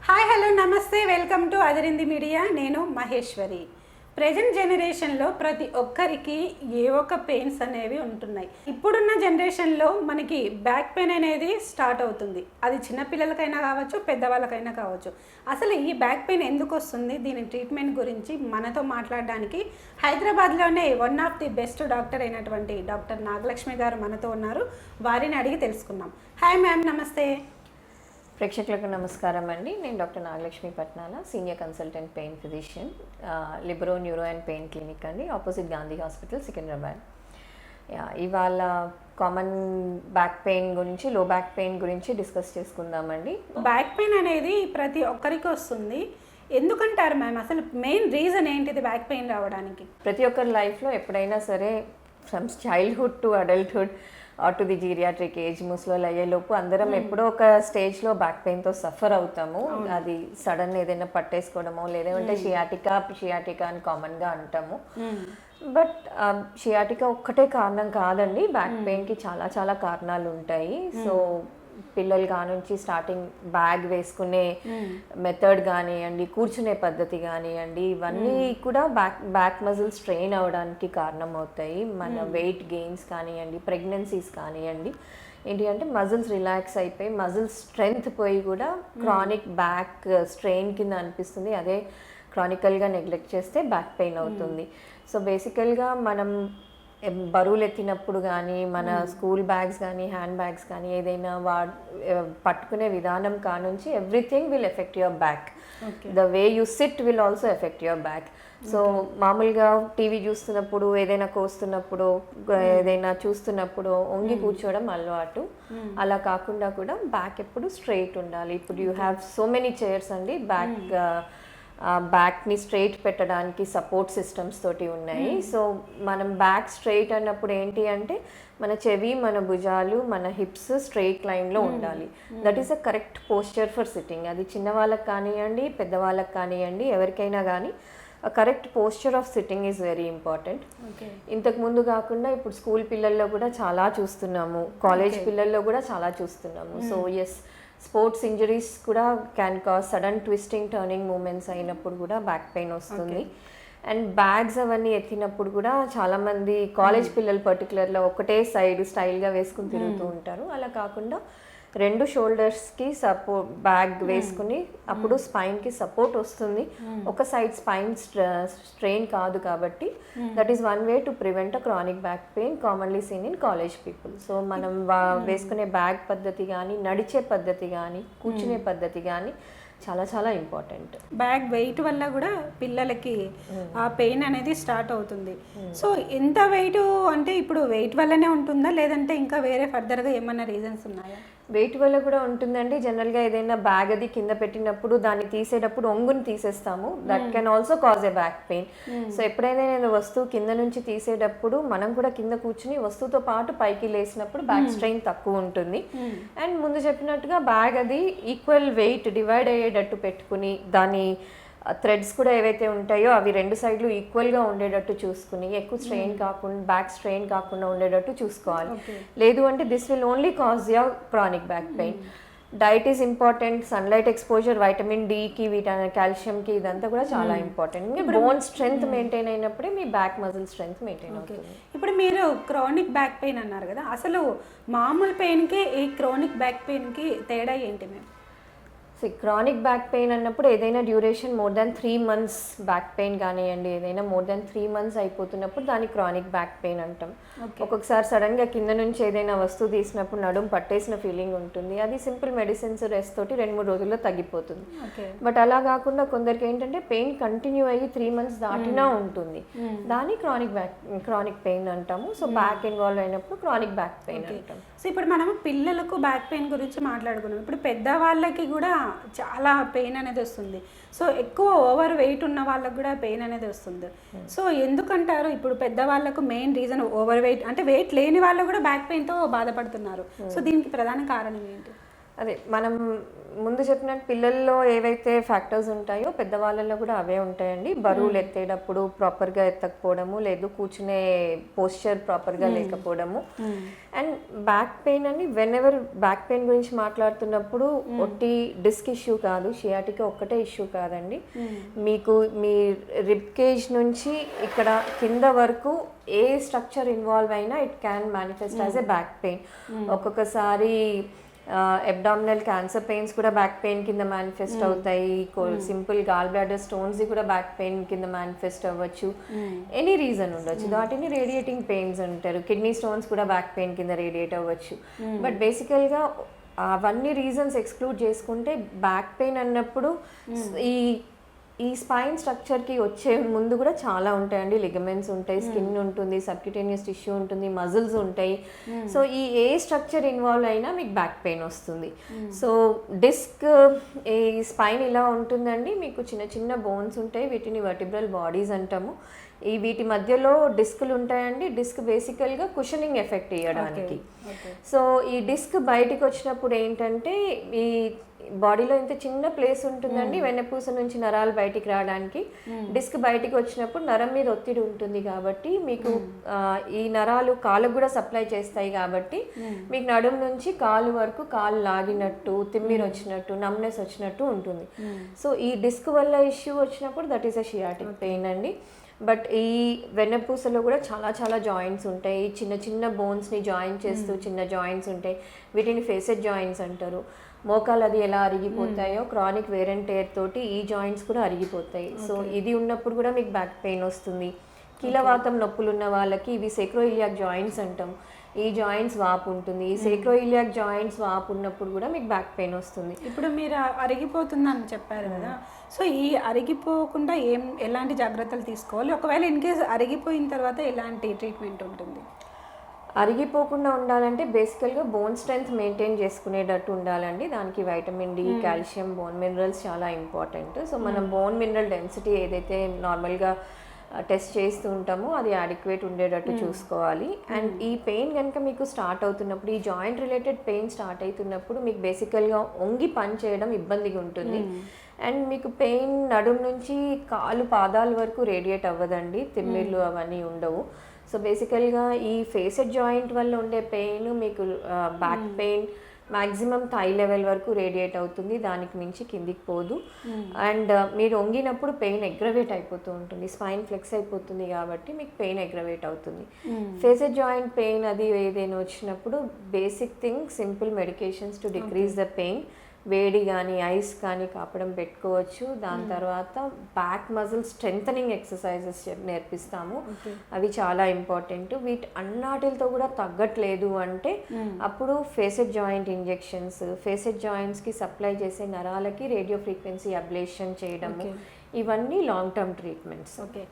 Hi hello నమస్తే welcome to Adirindi media. నేను Maheshwari. Present జనరేషన్లో ప్రతి ఒక్కరికి ఏ ఒక్క పెయిన్స్ అనేవి ఉంటున్నాయి. ఇప్పుడున్న జనరేషన్లో మనకి బ్యాక్ పెయిన్ అనేది స్టార్ట్ అవుతుంది. అది చిన్నపిల్లలకైనా కావచ్చు, పెద్దవాళ్ళకైనా కావచ్చు. అసలు ఈ బ్యాక్ పెయిన్ ఎందుకు వస్తుంది, దీని ట్రీట్మెంట్ గురించి మనతో మాట్లాడడానికి హైదరాబాద్లోనే one of the best doctor అయినటువంటి డాక్టర్ నాగలక్ష్మి గారు మనతో ఉన్నారు. వారిని అడిగి తెలుసుకుందాం. హాయ్ మ్యామ్, నమస్తే. ప్రేక్షకులకు నమస్కారం అండి. నేను doctor Nagalakshmi Patnala, senior consultant pain physician, Libero neuro and pain clinic అండి, ఆపోజిట్ గాంధీ హాస్పిటల్, సికింద్రాబాద్. ఇవాళ కామన్ బ్యాక్ పెయిన్ గురించి, లో బ్యాక్ పెయిన్ గురించి డిస్కస్ చేసుకుందామండి. బ్యాక్ పెయిన్ అనేది ప్రతి ఒక్కరికి వస్తుంది. ఎందుకంటారు మ్యామ్? అసలు మెయిన్ రీజన్ ఏంటిది బ్యాక్ పెయిన్ రావడానికి? ప్రతి ఒక్కరి లైఫ్లో ఎప్పుడైనా సరే from childhood to adulthood to the geriatric age, ముసలోళ్ళు అయ్యేలోపు అందరం ఎప్పుడో ఒక స్టేజ్లో బ్యాక్ పెయిన్తో సఫర్ అవుతాము. అది సడన్ ఏదైనా పట్టేసుకోవడమో లేదంటే షియాటికా అని కామన్గా అంటాము. బట్ షియాటికా ఒక్కటే కారణం కాదండి, బ్యాక్ పెయిన్కి చాలా చాలా కారణాలు ఉంటాయి. సో పిల్లలు కానుంచి స్టార్టింగ్ బ్యాగ్ వేసుకునే మెథడ్ కానివ్వండి, కూర్చునే పద్ధతి కానివ్వండి, ఇవన్నీ కూడా బ్యాక్ మజిల్ స్ట్రెయిన్ అవ్వడానికి కారణం అవుతాయి. మన వెయిట్ గెయిన్స్ కానివ్వండి, ప్రెగ్నెన్సీస్ కానివ్వండి, ఏంటి అంటే మజిల్స్ రిలాక్స్ అయిపోయి మజిల్ స్ట్రెంగ్త్ పోయి కూడా క్రానిక్ బ్యాక్ స్ట్రెయిన్ కింద అనిపిస్తుంది. అదే క్రానికల్గా నెగ్లెక్ట్ చేస్తే బ్యాక్ పెయిన్ అవుతుంది. సో బేసికల్గా మనం బరువులు ఎత్తినప్పుడు కానీ, మన స్కూల్ బ్యాగ్స్ కానీ, హ్యాండ్ బ్యాగ్స్ కానీ, ఏదైనా పట్టుకునే విధానం కానుంచి everything will affect your back. The way you sit will also affect your back. So మామూలుగా టీవీ చూస్తున్నప్పుడు, ఏదైనా కోస్తున్నప్పుడు, ఏదైనా చూస్తున్నప్పుడు వంగి కూర్చోవడం అలవాటు. అలా కాకుండా కూడా బ్యాక్ ఎప్పుడు స్ట్రైట్ ఉండాలి. ఇప్పుడు you have so many chairs అండి, బ్యాక్ని స్ట్రైట్ పెట్టడానికి సపోర్ట్ సిస్టమ్స్ తోటి ఉన్నాయి. సో మనం బ్యాక్ స్ట్రైట్ అన్నప్పుడు ఏంటి అంటే మన చెవి, మన భుజాలు, మన హిప్స్ స్ట్రైట్ లైన్లో ఉండాలి. That is a correct posture for sitting. అది చిన్నవాళ్ళకి కానివ్వండి, పెద్దవాళ్ళకి కానివ్వండి, ఎవరికైనా కానీ correct posture of sitting is very important. ఇంతకు ముందు కాకుండా ఇప్పుడు స్కూల్ పిల్లల్లో కూడా చాలా చూస్తున్నాము, కాలేజ్ పిల్లల్లో కూడా చాలా చూస్తున్నాము. సో ఎస్, స్పోర్ట్స్ ఇంజరీస్ కూడా can cause sudden twisting, turning movements అయినప్పుడు కూడా బ్యాక్ పెయిన్ వస్తుంది. అండ్ బ్యాగ్స్ అవన్నీ ఎత్తినప్పుడు కూడా చాలామంది కాలేజ్ పిల్లలు పర్టికులర్గా ఒకటే సైడ్ స్టైల్గా వేసుకుని తిరుగుతూ ఉంటారు. అలా కాకుండా రెండు షోల్డర్స్కి సపోర్ట్ బ్యాగ్ వేసుకుని అప్పుడు స్పైన్కి సపోర్ట్ వస్తుంది. ఒక సైడ్ స్పైన్ స్ట్రెయిన్ కాదు కాబట్టి that is one way to prevent a chronic back pain commonly seen in college people. So మనం వేసుకునే బ్యాగ్ పద్ధతి కానీ, నడిచే పద్ధతి కానీ, కూర్చునే పద్ధతి కానీ చాలా చాలా ఇంపార్టెంట్. బ్యాగ్ వెయిట్ వల్ల కూడా పిల్లలకి ఆ పెయిన్ అనేది స్టార్ట్ అవుతుంది. సో ఎంత వెయిట్ అంటే ఇప్పుడు వెయిట్ వల్లనే ఉంటుందా, లేదంటే ఇంకా వేరే ఫర్దర్గా ఏమన్నా రీజన్స్ ఉన్నాయా? వెయిట్ వల్ల కూడా ఉంటుందండి. జనరల్గా ఏదైనా బ్యాగ్ అది కింద పెట్టినప్పుడు దాన్ని తీసేటప్పుడు ఒంగుని తీసేస్తాము. That can also cause a back pain. So ఎప్పుడైనా నేను వస్తువు కింద నుంచి తీసేటప్పుడు మనం కూడా కింద కూర్చుని వస్తువుతో పాటు పైకి లేసినప్పుడు బ్యాక్ స్ట్రెయిన్ తక్కువ ఉంటుంది. అండ్ ముందు చెప్పినట్టుగా బ్యాగ్ అది ఈక్వల్ వెయిట్ డివైడ్ అయ్యేటట్టు పెట్టుకుని, దాని థ్రెడ్స్ కూడా ఏవైతే ఉంటాయో అవి రెండు సైడ్లు ఈక్వల్గా ఉండేటట్టు చూసుకుని, ఎక్కువ స్ట్రెయిన్ కాకుండా, బ్యాక్ స్ట్రెయిన్ కాకుండా ఉండేటట్టు చూసుకోవాలి. లేదు అంటే this will only cause your chronic back pain. Diet is important. Sunlight exposure, vitamin డికి, కాల్షియంకి, ఇదంతా కూడా చాలా ఇంపార్టెంట్. బోన్ స్ట్రెంగ్త్ మెయింటైన్ అయినప్పుడే మీ బ్యాక్ మజిల్ స్ట్రెంగ్త్ మెయింటైన్ అవుతుంది. ఇప్పుడు మీరు క్రానిక్ బ్యాక్ పెయిన్ అన్నారు కదా, అసలు మామూలు పెయిన్కి ఈ క్రానిక్ బ్యాక్ పెయిన్కి తేడా ఏంటి మేము? క్రానిక్ బ్యాక్ పెయిన్ అన్నప్పుడు ఏదైనా duration more than 3 months back pain కానివ్వండి, ఏదైనా మోర్ దాన్ 3 months అయిపోతున్నప్పుడు దాన్ని క్రానిక్ బ్యాక్ పెయిన్ అంటాం. ఒక్కొక్కసారి సడన్గా కింద నుంచి ఏదైనా వస్తువు తీసినప్పుడు నడుము పట్టేసిన ఫీలింగ్ ఉంటుంది. అది సింపుల్ మెడిసిన్స్, రెస్ట్ తోటి 2-3 రోజుల్లో తగ్గిపోతుంది. బట్ అలా కాకుండా కొందరికి ఏంటంటే పెయిన్ కంటిన్యూ అయ్యి 3 months దాటినా ఉంటుంది. దాన్ని క్రానిక్ పెయిన్ అంటాము. సో బ్యాక్ ఇన్వాల్వ్ అయినప్పుడు క్రానిక్ బ్యాక్ పెయిన్ అంటాం. సో ఇప్పుడు మనము పిల్లలకు బ్యాక్ పెయిన్ గురించి మాట్లాడుకున్నాం. ఇప్పుడు పెద్దవాళ్ళకి కూడా చాలా పెయిన్ అనేది వస్తుంది. సో ఎక్కువ ఓవర్ వెయిట్ ఉన్న వాళ్ళకు కూడా పెయిన్ అనేది వస్తుంది. సో ఎందుకంటారు? ఇప్పుడు పెద్దవాళ్ళకు మెయిన్ రీజన్ ఓవర్ వెయిట్, అంటే వెయిట్ లేని వాళ్ళు కూడా బ్యాక్ పెయిన్తో బాధపడుతున్నారు. సో దీనికి ప్రధాన కారణం ఏంటి? అదే మనం ముందు చెప్పినట్టు పిల్లల్లో ఏవైతే ఫ్యాక్టర్స్ ఉంటాయో పెద్దవాళ్ళల్లో కూడా అవే ఉంటాయండి. బరువులు ఎత్తేటప్పుడు ప్రాపర్గా ఎత్తకపోవడము, లేదు కూర్చునే పోస్చర్ ప్రాపర్గా లేకపోవడము. అండ్ బ్యాక్ పెయిన్ అని వెనెవర్ బ్యాక్ పెయిన్ గురించి మాట్లాడుతున్నప్పుడు ఒట్టి డిస్క్ ఇష్యూ కాదు, షియాటికా ఒక్కటే ఇష్యూ కాదండి. మీకు మీ రిబ్ కేజ్ నుంచి ఇక్కడ కింద వరకు ఏ స్ట్రక్చర్ ఇన్వాల్వ్ అయినా it can manifest as a back pain. ఒక్కొక్కసారి అబ్డామినల్ క్యాన్సర్ పెయిన్స్ కూడా బ్యాక్ పెయిన్ కింద మేనిఫెస్ట్ అవుతాయి. సింపుల్ గాల్ బ్లాడర్ స్టోన్స్ కూడా బ్యాక్ పెయిన్ కింద మేనిఫెస్ట్ అవ్వచ్చు. ఎనీ రీజన్ ఉండొచ్చు, వాటిని రేడియేటింగ్ పెయిన్స్ అంటారు. కిడ్నీ స్టోన్స్ కూడా బ్యాక్ పెయిన్ కింద రేడియేట్ అవ్వచ్చు. బట్ బేసికల్గా అవన్నీ రీజన్స్ ఎక్స్క్లూడ్ చేసుకుంటే బ్యాక్ పెయిన్ అన్నప్పుడు ఈ స్పైన్ స్ట్రక్చర్కి వచ్చే ముందు కూడా చాలా ఉంటాయండి. లిగమెంట్స్ ఉంటాయి, స్కిన్ ఉంటుంది, సబ్క్యూటేనియస్ టిష్యూ ఉంటుంది, మజిల్స్ ఉంటాయి. సో ఈ ఏ స్ట్రక్చర్ ఇన్వాల్వ్ అయినా మీకు బ్యాక్ పెయిన్ వస్తుంది. సో డిస్క్ ఈ స్పైన్ ఇలా ఉంటుందండి. మీకు చిన్న చిన్న బోన్స్ ఉంటాయి, వీటిని వర్టిబ్రల్ బాడీస్ అంటాము. వీటి మధ్యలో డిస్క్లు ఉంటాయండి. డిస్క్ బేసికల్గా కుషనింగ్ ఎఫెక్ట్ ఇవ్వడానికి. సో ఈ డిస్క్ బయటికి వచ్చినప్పుడు ఏంటంటే ఈ బాడీలో ఇంత చిన్న ప్లేస్ ఉంటుందండి వెన్నపూస నుంచి నరాలు బయటికి రావడానికి. డిస్క్ బయటికి వచ్చినప్పుడు నరం మీద ఒత్తిడి ఉంటుంది కాబట్టి మీకు ఈ నరాలు కాళ్ళకు కూడా సప్లై చేస్తాయి కాబట్టి మీకు నడుము నుంచి కాలు వరకు కాలు లాగినట్టు, తిమ్మిరి వచ్చినట్టు, నమ్నెస్ వచ్చినట్టు ఉంటుంది. సో ఈ డిస్క్ వల్ల ఇష్యూ వచ్చినప్పుడు that is a sciatic pain అండి. బట్ ఈ వెన్నపూసలో కూడా చాలా చాలా జాయింట్స్ ఉంటాయి. చిన్న చిన్న బోన్స్ని జాయిన్ చేస్తూ చిన్న జాయింట్స్ ఉంటాయి, వీటిని ఫేసెడ్ జాయింట్స్ అంటారు. మోకాలు అది ఎలా అరిగిపోతాయో క్రానిక్ వేర్ అండ్ టేర్ తోటి ఈ జాయింట్స్ కూడా అరిగిపోతాయి. సో ఇది ఉన్నప్పుడు కూడా మీకు బ్యాక్ పెయిన్ వస్తుంది. కీలవాతం నొప్పులు ఉన్న వాళ్ళకి ఇవి సేక్రోయిలియాక్ జాయింట్స్ అంటాం. ఈ జాయింట్స్ వాపు ఉంటుంది. ఈ సేక్రోయిలియాక్ జాయింట్స్ వాపు ఉన్నప్పుడు కూడా మీకు బ్యాక్ పెయిన్ వస్తుంది. ఇప్పుడు మీరు అరిగిపోతుందని చెప్పారు కదా, సో ఈ అరిగిపోకుండా ఎలాంటి జాగ్రత్తలు తీసుకోవాలి? ఒకవేళ ఇన్ కేస్ అరిగిపోయిన తర్వాత ఎలాంటి ట్రీట్మెంట్ ఉంటుంది? అరిగిపోకుండా ఉండాలంటే బేసికల్గా బోన్ స్ట్రెంత్ మెయింటైన్ చేసుకునేటట్టు ఉండాలండి. దానికి vitamin D, calcium, bone minerals చాలా ఇంపార్టెంట్. సో మనం బోన్ మినరల్ డెన్సిటీ ఏదైతే నార్మల్గా టెస్ట్ చేస్తూ ఉంటామో అది అడిక్వేట్ ఉండేటట్టు చూసుకోవాలి. అండ్ ఈ పెయిన్ కనుక మీకు స్టార్ట్ అవుతున్నప్పుడు, ఈ జాయింట్ రిలేటెడ్ పెయిన్ స్టార్ట్ అవుతున్నప్పుడు మీకు బేసికల్గా వంగి పని చేయడం ఇబ్బందిగా ఉంటుంది. అండ్ మీకు పెయిన్ నడుము నుంచి కాలు పాదాల వరకు రేడియేట్ అవ్వదండి, తిమ్మిర్లు అవన్నీ ఉండవు. సో బేసికల్గా ఈ ఫేసెడ్ జాయింట్ వల్ల ఉండే పెయిన్ మీకు back pain maximum thigh level వరకు రేడియేట్ అవుతుంది, దానికి మించి కిందికి పోదు. అండ్ మీరు వంగినప్పుడు పెయిన్ ఎగ్రవేట్ అయిపోతూ ఉంటుంది, స్పైన్ ఫ్లెక్స్ అయిపోతుంది కాబట్టి మీకు పెయిన్ ఎగ్రవేట్ అవుతుంది. ఫేసెడ్ జాయింట్ పెయిన్ అది ఏదైనా వచ్చినప్పుడు basic thing simple medications to decrease the pain. వేడి కానీ ఐస్ కానీ కాపడం పెట్టుకోవచ్చు. దాని తర్వాత బ్యాక్ మజిల్ స్ట్రెంథనింగ్ ఎక్సర్సైజెస్ నేర్పిస్తాము, అవి చాలా ఇంపార్టెంట్. వీటి అన్నాటితో కూడా తగ్గట్లేదు అంటే అప్పుడు ఫేసెడ్ జాయింట్ ఇంజెక్షన్స్, ఫేసెడ్ జాయింట్స్కి సప్లై చేసే నరాలకి రేడియో ఫ్రీక్వెన్సీ అబ్లేషన్ చేయడము, ఇవన్నీ long term treatments. Okay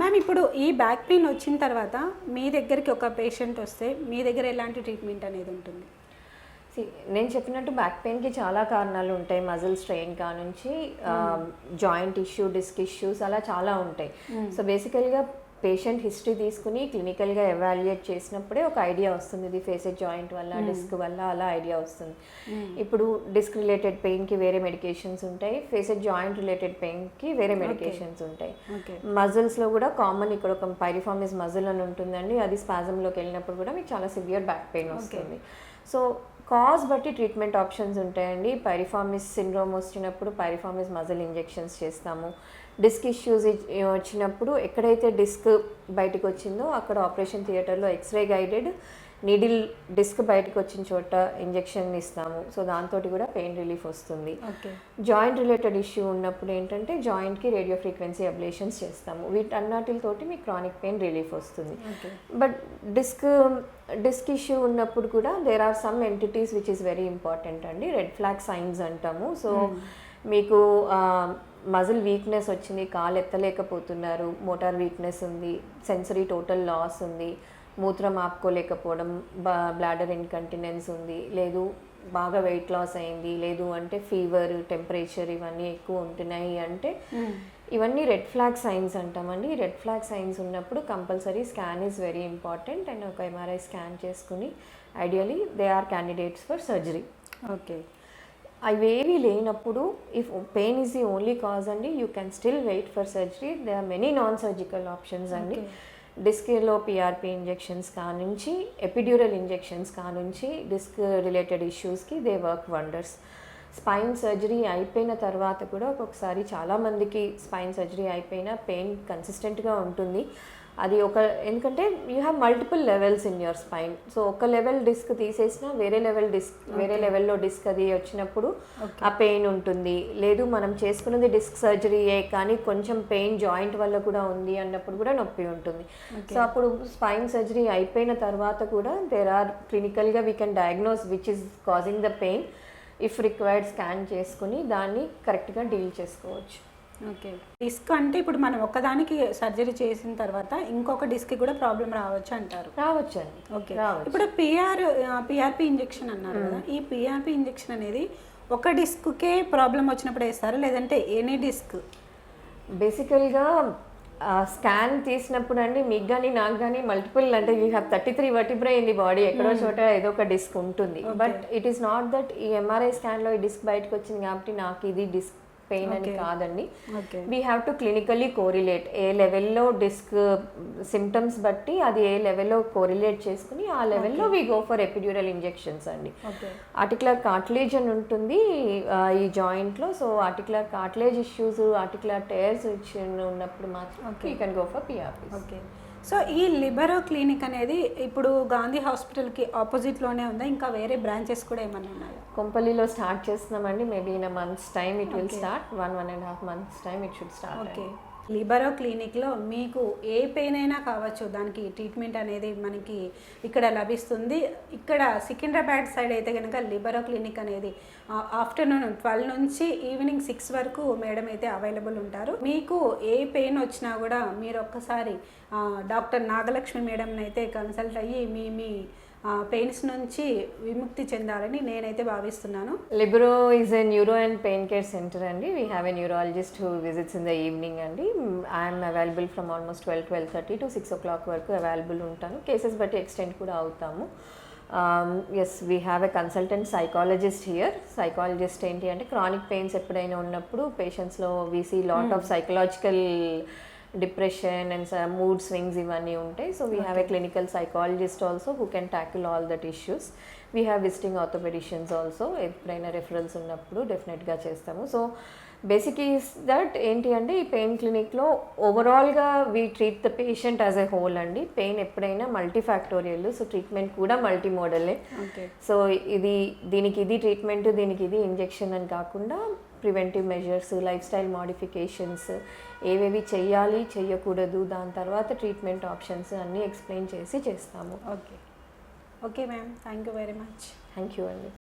ma'am, ఇప్పుడు ఈ బ్యాక్ పెయిన్ వచ్చిన తర్వాత మీ దగ్గరికి ఒక పేషెంట్ వస్తే మీ దగ్గర ఎలాంటి ట్రీట్మెంట్ అనేది ఉంటుంది? నేను చెప్పినట్టు బ్యాక్ పెయిన్కి చాలా కారణాలు ఉంటాయి. మజిల్ స్ట్రెయిన్ కానుంచి జాయింట్ ఇష్యూ, డిస్క్ ఇష్యూస్ అలా చాలా ఉంటాయి. సో బేసికల్గా పేషెంట్ హిస్టరీ తీసుకుని క్లినికల్గా ఎవాల్యుయేట్ చేసినప్పుడే ఒక ఐడియా వస్తుంది, ఇది ఫేసెడ్ జాయింట్ వల్ల, డిస్క్ వల్ల, అలా ఐడియా వస్తుంది. ఇప్పుడు డిస్క్ రిలేటెడ్ పెయిన్కి వేరే మెడికేషన్స్ ఉంటాయి, ఫేసెడ్ జాయింట్ రిలేటెడ్ పెయిన్కి వేరే మెడికేషన్స్ ఉంటాయి. మజిల్స్లో కూడా కామన్ ఇక్కడ ఒక పైరిఫార్మిస్ మజిల్ అని ఉంటుందండి, అది స్పాజంలోకి వెళ్ళినప్పుడు కూడా మీకు చాలా సివియర్ బ్యాక్ పెయిన్ వస్తుంది. సో కాజ్ బట్టి ట్రీట్మెంట్ ఆప్షన్స్ ఉంటాయండి. పైరిఫార్మిస్ సిండ్రోమ్ వచ్చినప్పుడు పైరిఫార్మిస్ మజిల్ ఇంజెక్షన్స్ చేస్తాము. డిస్క్ ఇష్యూస్ వచ్చినప్పుడు ఎక్కడైతే డిస్క్ బయటకు వచ్చిందో అక్కడ ఆపరేషన్ థియేటర్లో ఎక్స్రే గైడెడ్ నీడిల్ డిస్క్ బయటకు వచ్చిన చోట ఇంజెక్షన్ ఇస్తాము. సో దాంతో కూడా పెయిన్ రిలీఫ్ వస్తుంది. జాయింట్ రిలేటెడ్ ఇష్యూ ఉన్నప్పుడు ఏంటంటే జాయింట్కి రేడియో ఫ్రీక్వెన్సీ అబ్లేషన్స్ చేస్తాము. వీటన్నిటితోటి మీకు క్రానిక్ పెయిన్ రిలీఫ్ వస్తుంది. బట్ డిస్క్ ఇష్యూ ఉన్నప్పుడు కూడా there are some entities which is very important అండి, రెడ్ ఫ్లాగ్ సైన్స్ అంటాము. సో మీకు మజిల్ వీక్నెస్ వచ్చింది, కాలు ఎత్తలేకపోతున్నారు, మోటార్ వీక్నెస్ ఉంది, సెన్సరీ టోటల్ లాస్ ఉంది, మూత్రం ఆపుకోలేకపోవడం, బ్లాడర్ ఇన్కంటినెన్స్ ఉంది, లేదు బాగా వెయిట్ లాస్ అయింది, లేదు అంటే ఫీవర్, టెంపరేచర్ ఇవన్నీ ఎక్కువ ఉంటున్నాయి అంటే ఇవన్నీ రెడ్ ఫ్లాగ్ సైన్స్ అంటామండి. రెడ్ ఫ్లాగ్ సైన్స్ ఉన్నప్పుడు compulsory scan is very important. And ఒక ఎంఆర్ఐ స్కాన్ చేసుకుని ideally they are candidates for surgery. Okay. అవేవి లేనప్పుడు if pain is the only cause అండి, you can still wait for surgery. They are many non surgical options అండి. డిస్క్లో PRP injections కానుంచి epidural injections కానుంచి disc related ఇష్యూస్కి they work wonders. Spine surgery అయిపోయిన తర్వాత కూడా ఒక్కొక్కసారి చాలామందికి స్పైన్ సర్జరీ అయిపోయిన పెయిన్ కన్సిస్టెంట్గా ఉంటుంది. అది ఎందుకంటే you have multiple levels in your spine. So ఒక లెవెల్ డిస్క్ తీసేసినా వేరే లెవెల్లో డిస్క్ అది వచ్చినప్పుడు ఆ పెయిన్ ఉంటుంది. లేదు మనం చేసుకున్నది డిస్క్ సర్జరీయే కానీ కొంచెం పెయిన్ జాయింట్ వల్ల కూడా ఉంది అన్నప్పుడు కూడా నొప్పి ఉంటుంది. సో అప్పుడు స్పైన్ సర్జరీ అయిపోయిన తర్వాత కూడా దేర్ ఆర్ క్లినికల్గా we can diagnose which is causing the pain. If required scan చేసుకుని దాన్ని కరెక్ట్గా డీల్ చేసుకోవచ్చు. ఓకే. డిస్క్ అంటే ఇప్పుడు మనం ఒక్కదానికి సర్జరీ చేసిన తర్వాత ఇంకొక డిస్క్ కూడా ప్రాబ్లం రావచ్చు అంటారు. రావచ్చు అండి. ఓకే. ఇప్పుడు పిఆర్పి ఇంజెక్షన్ అన్నారు కదా, ఈ పిఆర్పి ఇంజెక్షన్ అనేది ఒక డిస్క్కే ప్రాబ్లం వచ్చినప్పుడు వేస్తారా లేదంటే ఎనీ డిస్క్? బేసికల్గా స్కాన్ తీసినప్పుడు అండి మీకు కానీ నాకు కానీ మల్టిపుల్ అంటే you have 33 vertebrae in the body, ఎక్కడో చోట ఏదో ఒక డిస్క్ ఉంటుంది. But it is not that ఈ ఎంఆర్ఐ స్కాన్లో ఈ డిస్క్ బయటకు వచ్చింది కాబట్టి నాకు ఇది డిస్క్ పెయిన్ అని కాదండి. We have to clinically correlate ఏ లెవెల్లో డిస్క్ సిమ్టమ్స్ బట్టి అది ఏ లెవెల్లో కోరిలేట్ చేసుకుని ఆ లెవెల్లో we go for epidural injections అండి. ఆర్టికులర్ కార్టిలేజ్ అని ఉంటుంది ఈ జాయింట్లో. So articular cartilage issues, articular tears ఉన్నప్పుడు మాత్రం you can go for PRP. Okay. So ఈ లిబరో క్లినిక్ అనేది ఇప్పుడు గాంధీ హాస్పిటల్కి ఆపోజిట్లోనే ఉందా, ఇంకా వేరే బ్రాంచెస్ కూడా ఏమైనా ఉన్నాయా? కొంపల్లిలో స్టార్ట్ చేస్తున్నామండి. Maybe in a months time it will start. 1.5 months time it should start. Okay. Libero క్లినిక్లో మీకు ఏ పెయిన్ అయినా కావచ్చు, దానికి ట్రీట్మెంట్ అనేది మనకి ఇక్కడ లభిస్తుంది. ఇక్కడ సికింద్రాబాద్ సైడ్ అయితే కనుక లిబరో క్లినిక్ అనేది ఆఫ్టర్నూన్ 12 నుంచి ఈవినింగ్ 6 వరకు మేడం అయితే అవైలబుల్ ఉంటారు. మీకు ఏ పెయిన్ వచ్చినా కూడా మీరు ఒక్కసారి డాక్టర్ నాగలక్ష్మి మేడంని అయితే కన్సల్ట్ అయ్యి మీ పెయిన్స్ నుంచి విముక్తి చెందాలని నేనైతే భావిస్తున్నాను. Libero is a neuro and pain care centre అండి. We have a neurologist who visits in the evening అండి. I'm available from almost 12:30 to 6 o'clock వరకు అవైలబుల్ ఉంటాను. కేసెస్ బట్టి ఎక్స్టెండ్ కూడా అవుతాము. Yes, we have a consultant psychologist here. Psychologist ఏంటి అంటే chronic pains ఎప్పుడైనా ఉన్నప్పుడు పేషెంట్స్లో we see lot of psychological depression and mood swings ఇవన్నీ ఉంటాయి. So we have a clinical psychologist also who can tackle all that issues. We have visiting orthopaedicians also. ఎప్పుడైనా referrals ఉన్నప్పుడు డెఫినెట్గా చేస్తాము. సో బేసిక్ ఈస్ దట్ ఏంటి అంటే ఈ pain క్లినిక్లో ఓవరాల్గా we treat the patient as a whole అండి. Pain ఎప్పుడైనా మల్టీఫ్యాక్టోరియల్, సో ట్రీట్మెంట్ కూడా మల్టీ మోడలే. సో దీనికి ఇది ట్రీట్మెంట్, దీనికి ఇది ఇంజెక్షన్ అని కాకుండా preventive measures, life style modifications ఏవేవి చెయ్యాలి చెయ్యకూడదు, దాని తర్వాత ట్రీట్మెంట్ ఆప్షన్స్ అన్నీ ఎక్స్ప్లెయిన్ చేసి చేస్తాము. Okay. Okay ma'am, thank you very much. Thank you అండి.